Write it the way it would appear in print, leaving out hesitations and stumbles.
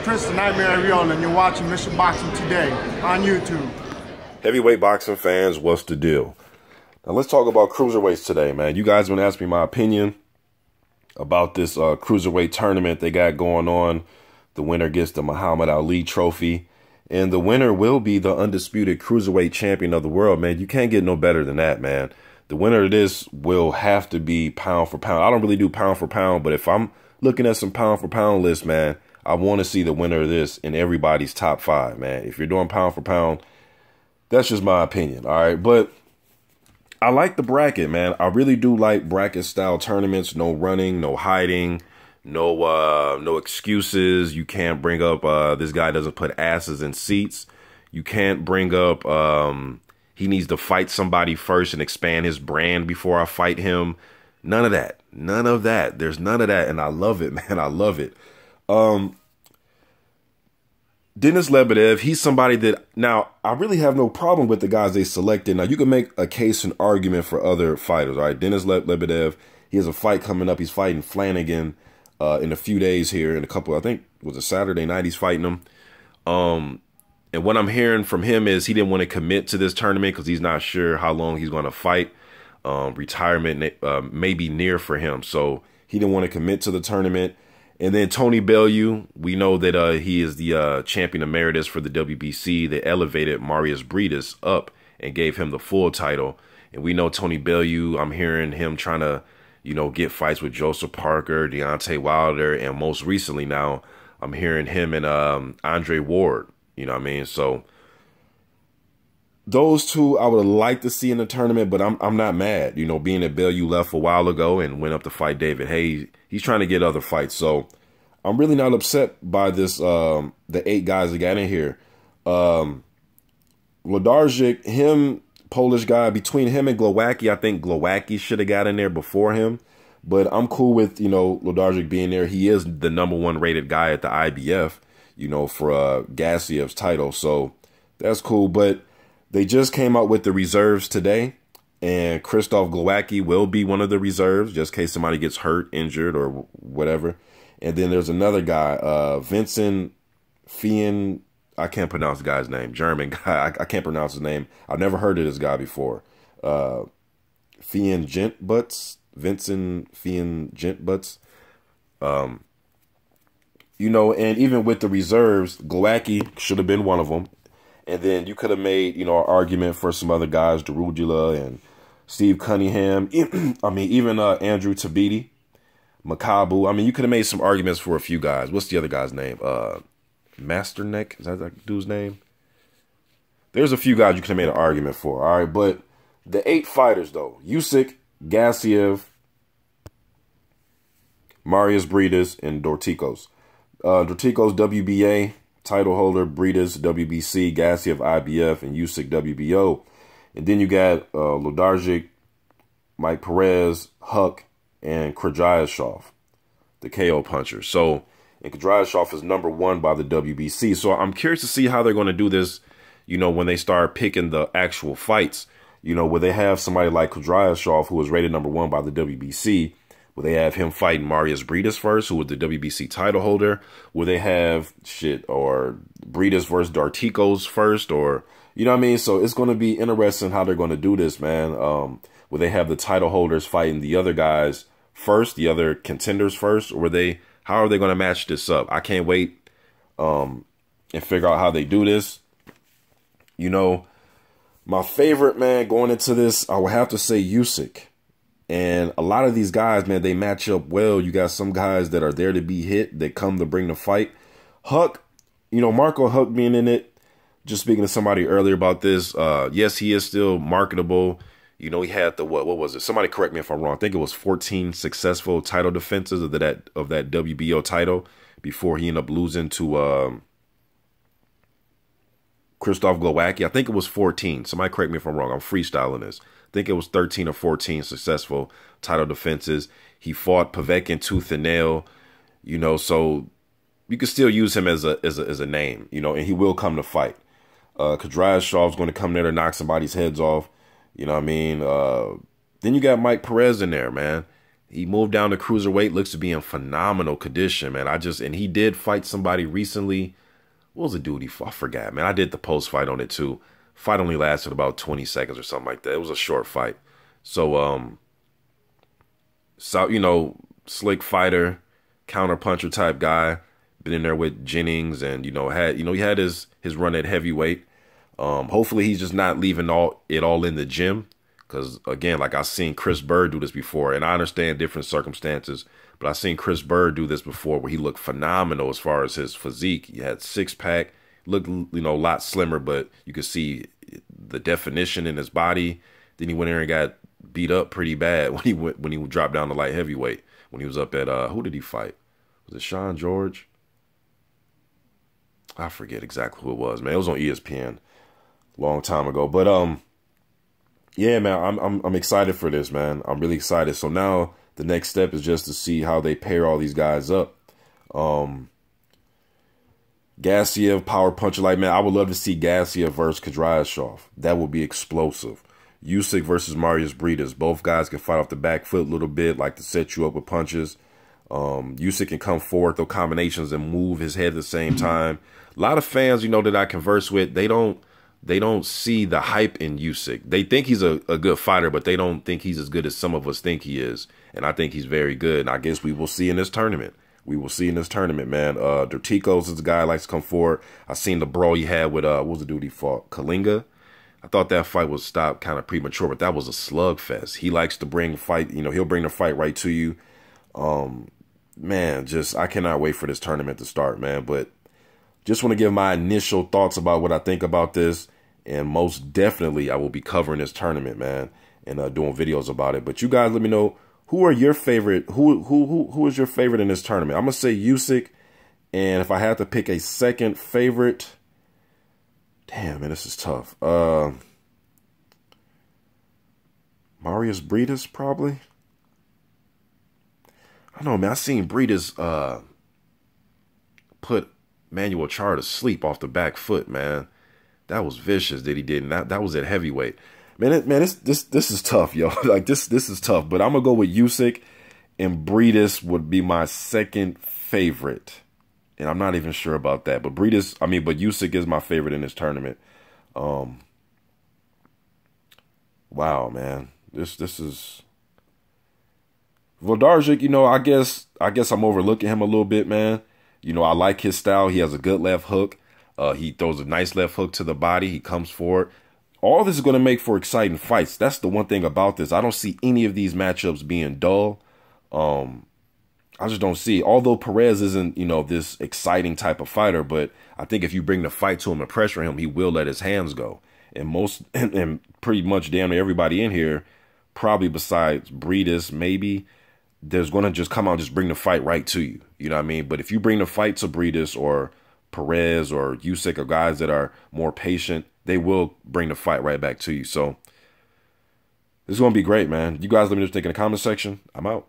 Chris the Nightmare Ariola, and you're watching Mission Boxing Today on YouTube. Heavyweight boxing fans, what's the deal? Now let's talk about cruiserweights today, man. You guys have been asking me my opinion about this cruiserweight tournament they got going on. The winner gets the Muhammad Ali trophy, and the winner will be the undisputed cruiserweight champion of the world, man. You can't get no better than that, man. The winner of this will have to be pound for pound. I don't really do pound for pound, but if I'm looking at some pound for pound lists, man, I want to see the winner of this in everybody's top 5, man. If you're doing pound for pound, that's just my opinion, all right? But I like the bracket, man. I really do like bracket style tournaments. No running, no hiding, no excuses. You can't bring up this guy doesn't put asses in seats. You can't bring up he needs to fight somebody first and expand his brand before I fight him. None of that. None of that. There's none of that, and I love it, man. I love it. Denis Lebedev, he's somebody that, now, I really have no problem with the guys they selected. Now, you can make a case and argument for other fighters, all right? Denis Lebedev, he has a fight coming up. He's fighting Flanagan in a few days here, in a couple, I think it was a Saturday night he's fighting him. And what I'm hearing from him is he didn't want to commit to this tournament because he's not sure how long he's going to fight. Retirement may be near for him, so he didn't want to commit to the tournament. And then Tony Bellew, we know that he is the champion emeritus for the WBC. They elevated Marius Briedis up and gave him the full title. And we know Tony Bellew, I'm hearing him trying to, you know, get fights with Joseph Parker, Deontay Wilder, and most recently now I'm hearing him and Andre Ward. You know what I mean? So those two I would like to see in the tournament, but I'm not mad. You know, being that Bellew left a while ago and went up to fight David Hayes, he's trying to get other fights. So I'm really not upset by this, the 8 guys that got in here. Wlodarczyk, him, Polish guy, between him and Glowacki, I think Glowacki should have got in there before him. But I'm cool with, you know, Wlodarczyk being there. He is the #1 rated guy at the IBF, you know, for Gassiev's title. So that's cool. But they just came out with the reserves today, and Krzysztof Glowacki will be one of the reserves, just in case somebody gets hurt, injured, or whatever. And then there's another guy, Vincent Fien. I can't pronounce the guy's name. German guy. I can't pronounce his name. I've never heard of this guy before. Fien Gentbutts. Vincent Fien Gentbutts. You know, and even with the reserves, Glowacki should have been one of them. And then you could have made, you know, an argument for some other guys, Darugula and Steve Cunningham. I mean, even Andrew Tabiti, Makabu. I mean, you could have made some arguments for a few guys. What's the other guy's name? Masterneck? Is that dude's name? There's a few guys you could have made an argument for. All right, but the 8 fighters, though. Usyk, Gassiev, Marius Briedis, and Dorticos. Dorticos, WBA title holder, Briedis, WBC, Gassiev, IBF, and Usyk, WBO. And then you got Wlodarczyk, Mike Perez, Huck, and Kudryashov, the KO puncher. So, and Kudryashov is #1 by the WBC. So I'm curious to see how they're going to do this, you know, when they start picking the actual fights. You know, will they have somebody like Kudryashov, who was rated #1 by the WBC? Will they have him fighting Marius Briedis first, who was the WBC title holder? Will they have or Briedis versus Dorticos first, or, you know what I mean? So it's going to be interesting how they're going to do this, man. Will they have the title holders fighting the other guys first, the other contenders first, or how are they going to match this up? I can't wait and figure out how they do this. You know, my favorite, man, going into this, I would have to say Usyk. And a lot of these guys, man, they match up well. You got some guys that are there to be hit, that come to bring the fight. Huck, you know, Marco Huck being in it, just speaking to somebody earlier about this, yes, he is still marketable. You know, he had the, what was it? Somebody correct me if I'm wrong. I think it was 14 successful title defenses of that WBO title before he ended up losing to Krzysztof Glowacki. I think it was 14. Somebody correct me if I'm wrong. I'm freestyling this. I think it was 13 or 14 successful title defenses. He fought Povetkin tooth and nail, you know, so you can still use him as a name, you know, and he will come to fight. Kudryashov's going to come there to knock somebody's heads off, you know what I mean? Then you got Mike Perez in there, man. He moved down to cruiserweight, looks to be in phenomenal condition, man. And he did fight somebody recently. What was the dude he fought? I forgot, man. I did the post fight on it too. Fight only lasted about 20 seconds or something like that. It was a short fight. So, you know, slick fighter, counter puncher type guy. Been in there with Jennings, and he had his run at heavyweight. Hopefully he's just not leaving it all in the gym. Because, again, like I've seen Chris Bird do this before, and I understand different circumstances, but I've seen Chris Bird do this before where he looked phenomenal as far as his physique. He had six-pack, looked, a lot slimmer, but you could see the definition in his body. Then he went in there and got beat up pretty bad when he dropped down to light heavyweight. When he was up at, who did he fight? Was it Sean George? I forget exactly who it was, man. It was on ESPN a long time ago. But, yeah, man, I'm excited for this, man. I'm really excited. So now the next step is just to see how they pair all these guys up. Gassiev, power puncher, like, man, I would love to see Gassiev versus Kudryashov. That would be explosive. Usyk versus Briedis. Both guys can fight off the back foot a little bit, like to set you up with punches. Usyk can come forward, throw combinations, and move his head at the same time. A lot of fans, that I converse with, they don't see the hype in Usyk. They think he's a good fighter, but they don't think he's as good as some of us think he is. And I think he's very good. And I guess we will see in this tournament. We will see in this tournament, man. Dorticos is the guy who likes to come forward. I seen the brawl he had with, what was the dude he fought? Kalinga. I thought that fight was stopped kind of premature, but that was a slugfest. He likes to bring fight, he'll bring the fight right to you. Man, I cannot wait for this tournament to start, man. But just want to give my initial thoughts about what I think about this. And most definitely, I will be covering this tournament, man, and doing videos about it. But you guys let me know, who are your favorite, who is your favorite in this tournament? I'm going to say Usyk. And if I had to pick a second favorite, damn, man, this is tough. Marius Briedis, probably. I don't know, man. I seen Briedis put Manuel Char to sleep off the back foot, man. That was vicious that he did. And that was at heavyweight. Man, this is tough, yo. Like, this is tough. But I'm going to go with Usyk, and Briedis would be my second favorite. And I'm not even sure about that. But Usyk is my favorite in this tournament. Wow, man. This is Wlodarczyk, I guess I'm overlooking him a little bit, man. I like his style. He has a good left hook. He throws a nice left hook to the body. He comes forward. All this is going to make for exciting fights. That's the one thing about this. I don't see any of these matchups being dull. I just don't see. Although Perez isn't, this exciting type of fighter, but I think if you bring the fight to him and pressure him, he will let his hands go. And pretty much damn near everybody in here, probably besides Briedis, maybe, there's going to just come out and just bring the fight right to you. You know what I mean? But if you bring the fight to Briedis or Perez or Usyk or guys that are more patient, they will bring the fight right back to you. So this is going to be great, man. You guys let me know what you think in the comment section. I'm out.